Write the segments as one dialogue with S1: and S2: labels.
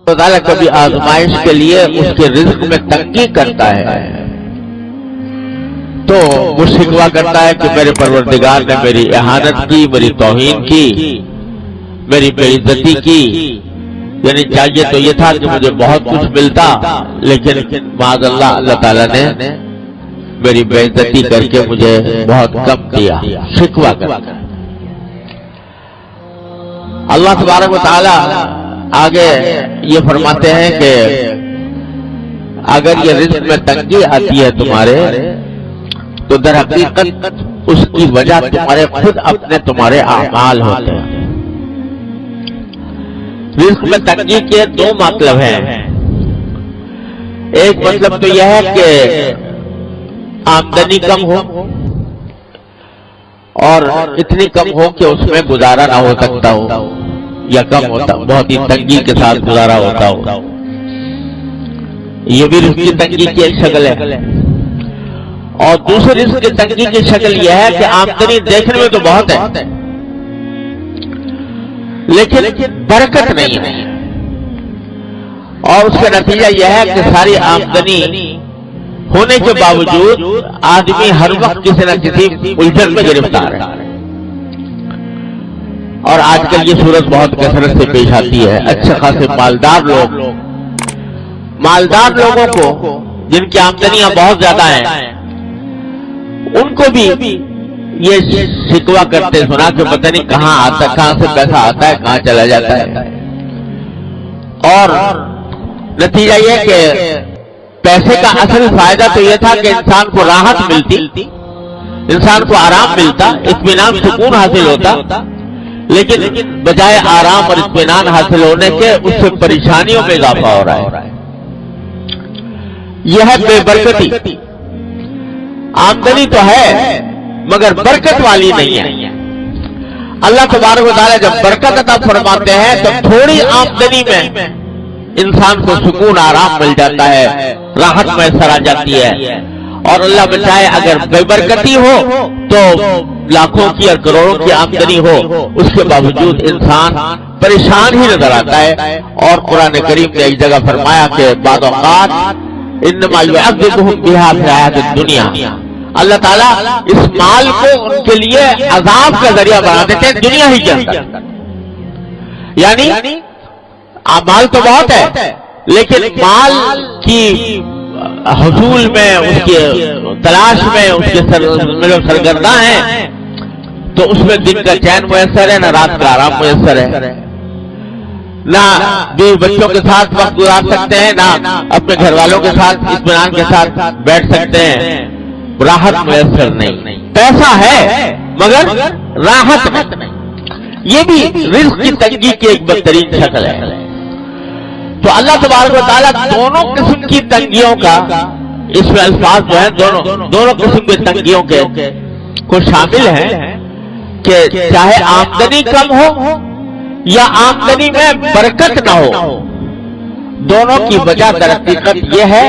S1: تعالیٰ کبھی آزمائش کے لیے اس کے رزق میں تنگی کرتا ہے تو وہ شکوہ کرتا ہے کہ میرے پروردگار نے میری اہانت کی، میری توہین کی، میری بے عزتی کی، یعنی چاہیے تو یہ تھا کہ مجھے بہت کچھ ملتا، لیکن معاذ اللہ اللہ تعالیٰ نے میری بے عزتی کر کے مجھے بہت کم دیا، شکوہ کرتا ہے۔ اللہ تبارک و تعالیٰ آگے یہ فرماتے ہیں کہ اگر یہ رزق میں تنگی آتی ہے تمہارے تو در حقیقت اس کی وجہ تمہارے خود اپنے تمہارے اعمال ہوتے ہیں۔ رزق میں تنگی کے دو مطلب ہیں۔ ایک مطلب تو یہ ہے کہ آمدنی کم ہو اور اتنی کم ہو کہ اس میں گزارا نہ ہو سکتا ہو یا کم ہوتا، بہت ہی تنگی کے ساتھ گزارا ہوتا ہو، یہ بھی رزق کی تنگی کی ایک شکل ہے۔ اور دوسری رزق کی تنگی کی شکل یہ ہے کہ آمدنی دیکھنے میں تو بہت ہے لیکن برکت نہیں ہے، اور اس کا نتیجہ یہ ہے کہ ساری آمدنی ہونے کے باوجود آدمی ہر وقت کسی نہ کسی الجھن میں گرفتار ہے۔ اور آج کل یہ صورت بہت کثرت سے پیش آتی ہے۔ اچھے خاصے مالدار لوگوں کو جن کی آمدنیاں بہت زیادہ ہیں ان کو بھی یہ شکوہ کرتے سنا کہ پتہ نہیں کہاں سے پیسہ آتا ہے، کہاں چلا جاتا ہے، اور نتیجہ یہ کہ پیسے کا اصل فائدہ تو یہ تھا کہ انسان کو راحت ملتی، انسان کو آرام ملتا، اطمینان سکون حاصل ہوتا، لیکن بجائے آرام اور اطمینان حاصل ہونے کے اس سے پریشانیوں میں اضافہ ہو رہا ہے۔ یہ ہے بے برکتی۔ آمدنی تو ہے مگر برکت والی نہیں ہے۔ اللہ تبارک و تعالیٰ جب برکت عطا فرماتے ہیں تو تھوڑی آمدنی میں انسان کو سکون آرام مل جاتا ہے، راحت میسر آ جاتی ہے، اور اللہ بچائے اگر بے برکتی ہو تو لاکھوں کی اور کروڑوں کی آمدنی ہو، اس کے باوجود انسان پریشان ہی نظر آتا ہے۔ اور قرآن کریم نے ایک جگہ فرمایا کہ بعض اوقات انما یعذبہم بہا فی الحیاۃ الدنیا، اللہ تعالیٰ اس مال کو ان کے لیے عذاب کا ذریعہ بنا دیتے ہیں دنیا ہی کے اندر۔ یعنی مال تو بہت ہے لیکن مال کی حصول میں، اس کی تلاش میں اس کے سرگرداں ہیں تو اس میں دن کا چین میسر ہے، نہ رات کا آرام میسر ہے، نہ بیوی بچوں کے ساتھ وقت گزار سکتے ہیں، نہ اپنے گھر والوں کے ساتھ اطمینان کے ساتھ بیٹھ سکتے ہیں، راحت میسر نہیں۔ پیسہ ہے مگر راحت نہیں۔ یہ بھی رزق کی تنگی کی ایک بدترین شکل ہے۔ تو اللہ تبارک و تعالیٰ دونوں قسم کی تنگیوں کا، اس میں الفاظ جو ہیں دونوں قسم کی تنگیوں کے کو شامل ہیں کہ چاہے آمدنی کم ہو یا آمدنی میں برکت نہ ہو، دونوں کی وجہ در حقیقت یہ ہے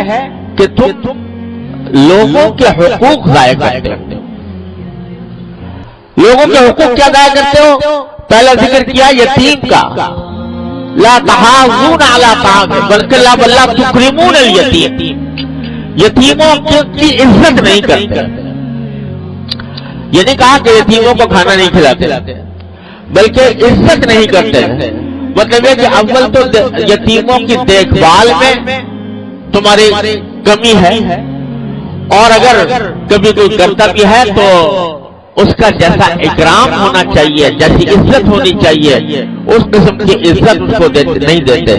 S1: کہ تم لوگوں کے حقوق ضائع کرتے ہو۔ لوگوں کے حقوق کیا ضائع کرتے ہو؟ پہلا ذکر کیا یتیم کا، لا تحاضون علی طعام بلکہ لا تکرمون الیتیم، یتیموں کی عزت نہیں کرتے۔ یہ نہیں کہا کہ یتیموں کو کھانا نہیں کھلاتے بلکہ عزت نہیں کرتے۔ مطلب یہ کہ اول تو یتیموں کی دیکھ بھال میں تمہاری کمی ہے، اور اگر کبھی کوئی کرتا بھی ہے تو اس کا جیسا اکرام ہونا چاہیے، جیسی عزت ہونی چاہیے، اس قسم کی عزت اس کو نہیں دیتے۔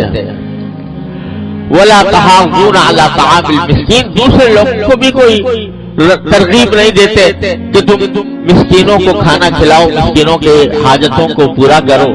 S1: وَلَا تَحَاضُونَ عَلَىٰ طَعَامِ الْمِسْكِينِ، دوسرے لوگوں کو بھی کوئی ترغیب نہیں دیتے کہ تم مسکینوں کو کھانا کھلاؤ، مسکینوں کے حاجتوں کو پورا کرو۔